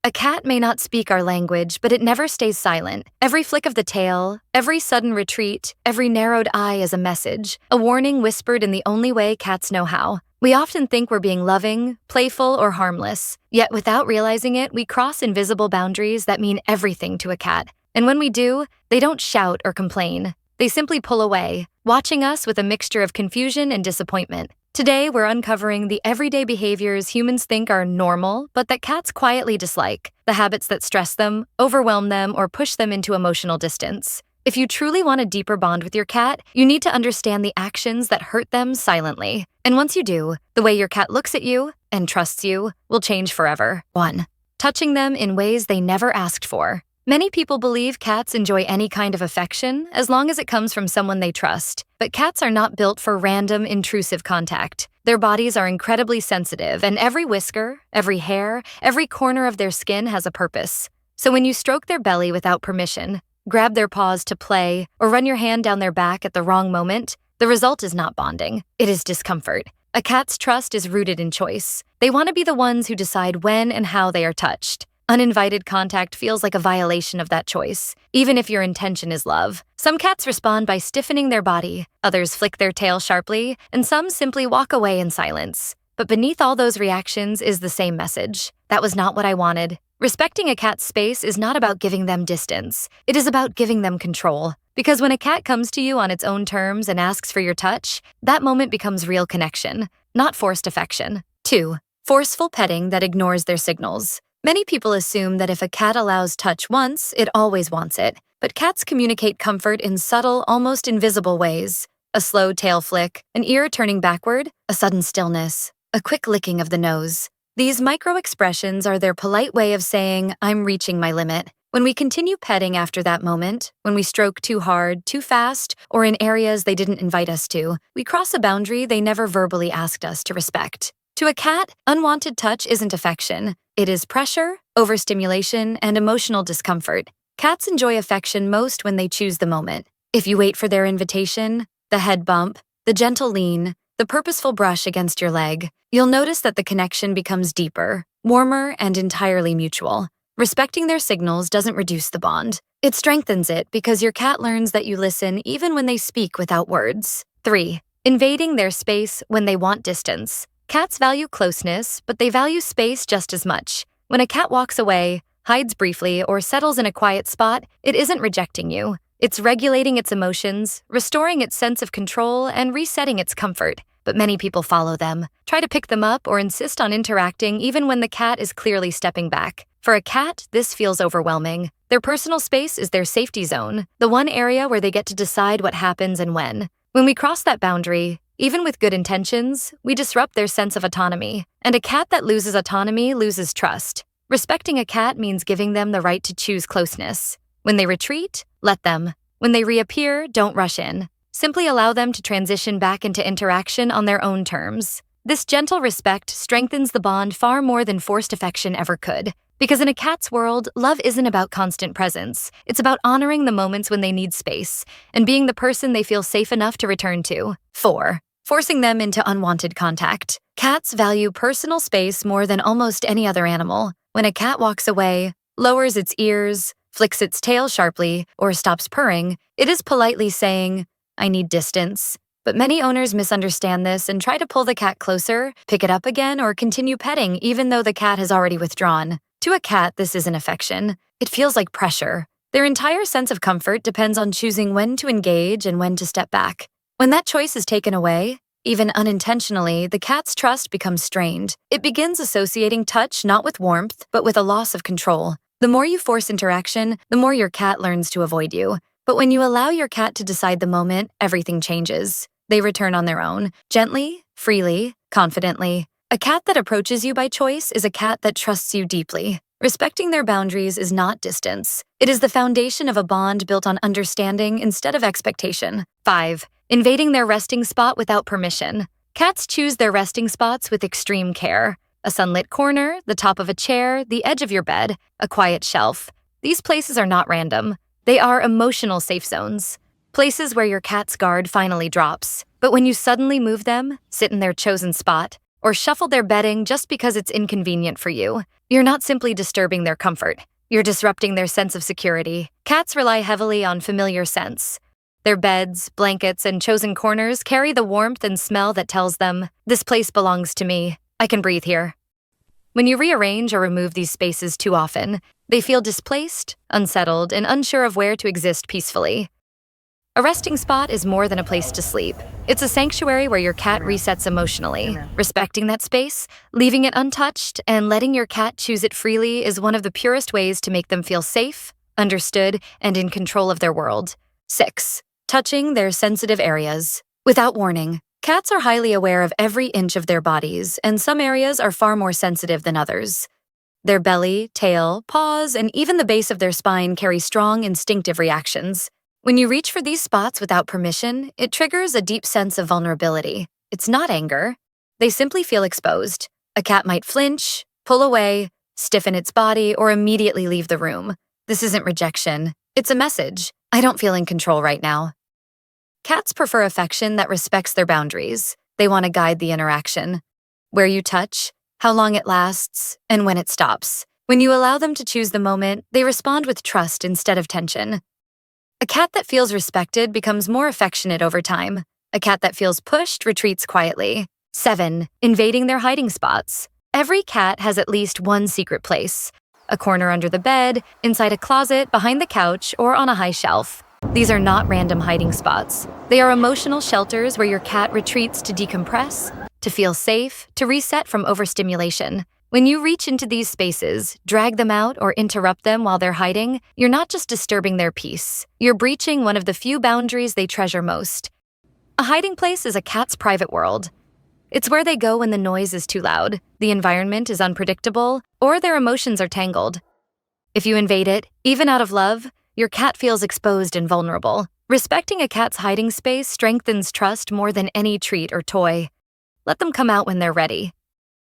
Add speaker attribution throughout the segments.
Speaker 1: A cat may not speak our language, but it never stays silent. Every flick of the tail, every sudden retreat, every narrowed eye is a message, a warning whispered in the only way cats know how. We often think we're being loving, playful, or harmless. Yet without realizing it, we cross invisible boundaries that mean everything to a cat. And when we do, they don't shout or complain. They simply pull away, watching us with a mixture of confusion and disappointment. Today, we're uncovering the everyday behaviors humans think are normal, but that cats quietly dislike, the habits that stress them, overwhelm them, or push them into emotional distance. If you truly want a deeper bond with your cat, you need to understand the actions that hurt them silently. And once you do, the way your cat looks at you and trusts you will change forever. 1. Touching them in ways they never asked for. Many people believe cats enjoy any kind of affection as long as it comes from someone they trust. But cats are not built for random, intrusive contact. Their bodies are incredibly sensitive, and every whisker, every hair, every corner of their skin has a purpose. So when you stroke their belly without permission, grab their paws to play, or run your hand down their back at the wrong moment, the result is not bonding. It is discomfort. A cat's trust is rooted in choice. They want to be the ones who decide when and how they are touched. Uninvited contact feels like a violation of that choice, even if your intention is love. Some cats respond by stiffening their body, others flick their tail sharply, and some simply walk away in silence. But beneath all those reactions is the same message. That was not what I wanted. Respecting a cat's space is not about giving them distance. It is about giving them control. Because when a cat comes to you on its own terms and asks for your touch, that moment becomes real connection, not forced affection. 2. Forceful petting that ignores their signals. Many people assume that if a cat allows touch once, it always wants it. But cats communicate comfort in subtle, almost invisible ways. A slow tail flick, an ear turning backward, a sudden stillness, a quick licking of the nose. These micro-expressions are their polite way of saying, "I'm reaching my limit." When we continue petting after that moment, when we stroke too hard, too fast, or in areas they didn't invite us to, we cross a boundary they never verbally asked us to respect. To a cat, unwanted touch isn't affection. It is pressure, overstimulation, and emotional discomfort. Cats enjoy affection most when they choose the moment. If you wait for their invitation, the head bump, the gentle lean, the purposeful brush against your leg, you'll notice that the connection becomes deeper, warmer, and entirely mutual. Respecting their signals doesn't reduce the bond. It strengthens it because your cat learns that you listen even when they speak without words. 3. Invading their space when they want distance. Cats value closeness, but they value space just as much. When a cat walks away, hides briefly, or settles in a quiet spot, it isn't rejecting you. It's regulating its emotions, restoring its sense of control, and resetting its comfort. But many people follow them, try to pick them up, or insist on interacting even when the cat is clearly stepping back. For a cat, this feels overwhelming. Their personal space is their safety zone, the one area where they get to decide what happens and when. When we cross that boundary, even with good intentions, we disrupt their sense of autonomy. And a cat that loses autonomy loses trust. Respecting a cat means giving them the right to choose closeness. When they retreat, let them. When they reappear, don't rush in. Simply allow them to transition back into interaction on their own terms. This gentle respect strengthens the bond far more than forced affection ever could. Because in a cat's world, love isn't about constant presence. It's about honoring the moments when they need space and being the person they feel safe enough to return to. 4. Forcing them into unwanted contact. Cats value personal space more than almost any other animal. When a cat walks away, lowers its ears, flicks its tail sharply, or stops purring, it is politely saying, "I need distance." But many owners misunderstand this and try to pull the cat closer, pick it up again, or continue petting even though the cat has already withdrawn. To a cat, this isn't affection. It feels like pressure. Their entire sense of comfort depends on choosing when to engage and when to step back. When that choice is taken away, even unintentionally, the cat's trust becomes strained. It begins associating touch not with warmth, but with a loss of control. The more you force interaction, the more your cat learns to avoid you. But when you allow your cat to decide the moment, everything changes. They return on their own, gently, freely, confidently. A cat that approaches you by choice is a cat that trusts you deeply. Respecting their boundaries is not distance. It is the foundation of a bond built on understanding instead of expectation. 5. Invading their resting spot without permission. Cats choose their resting spots with extreme care. A sunlit corner, the top of a chair, the edge of your bed, a quiet shelf. These places are not random. They are emotional safe zones. Places where your cat's guard finally drops. But when you suddenly move them, sit in their chosen spot, or shuffle their bedding just because it's inconvenient for you. You're not simply disturbing their comfort. You're disrupting their sense of security. Cats rely heavily on familiar scents. Their beds, blankets, and chosen corners carry the warmth and smell that tells them, "This place belongs to me. I can breathe here." When you rearrange or remove these spaces too often, they feel displaced, unsettled, and unsure of where to exist peacefully. A resting spot is more than a place to sleep. It's a sanctuary where your cat resets emotionally. Respecting that space, leaving it untouched, and letting your cat choose it freely is one of the purest ways to make them feel safe, understood, and in control of their world. 6. Touching their sensitive areas. Without warning, cats are highly aware of every inch of their bodies, and some areas are far more sensitive than others. Their belly, tail, paws, and even the base of their spine carry strong instinctive reactions. When you reach for these spots without permission, it triggers a deep sense of vulnerability. It's not anger. They simply feel exposed. A cat might flinch, pull away, stiffen its body, or immediately leave the room. This isn't rejection. It's a message. I don't feel in control right now. Cats prefer affection that respects their boundaries. They want to guide the interaction. Where you touch, how long it lasts, and when it stops. When you allow them to choose the moment, they respond with trust instead of tension. A cat that feels respected becomes more affectionate over time. A cat that feels pushed retreats quietly. 7. Invading their hiding spots. Every cat has at least one secret place. A corner under the bed, inside a closet, behind the couch, or on a high shelf. These are not random hiding spots. They are emotional shelters where your cat retreats to decompress, to feel safe, to reset from overstimulation. When you reach into these spaces, drag them out, or interrupt them while they're hiding, you're not just disturbing their peace. You're breaching one of the few boundaries they treasure most. A hiding place is a cat's private world. It's where they go when the noise is too loud, the environment is unpredictable, or their emotions are tangled. If you invade it, even out of love, your cat feels exposed and vulnerable. Respecting a cat's hiding space strengthens trust more than any treat or toy. Let them come out when they're ready.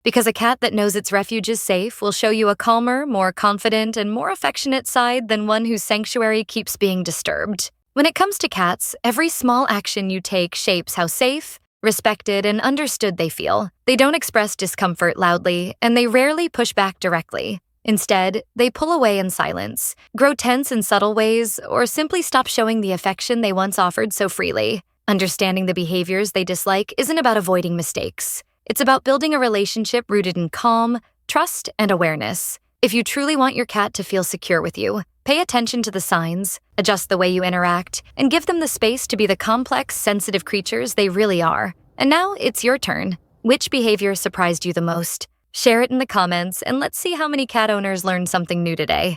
Speaker 1: Because a cat that knows its refuge is safe will show you a calmer, more confident, and more affectionate side than one whose sanctuary keeps being disturbed. When it comes to cats, every small action you take shapes how safe, respected, and understood they feel. They don't express discomfort loudly, and they rarely push back directly. Instead, they pull away in silence, grow tense in subtle ways, or simply stop showing the affection they once offered so freely. Understanding the behaviors they dislike isn't about avoiding mistakes. It's about building a relationship rooted in calm, trust, and awareness. If you truly want your cat to feel secure with you, pay attention to the signs, adjust the way you interact, and give them the space to be the complex, sensitive creatures they really are. And now it's your turn. Which behavior surprised you the most? Share it in the comments, and let's see how many cat owners learned something new today.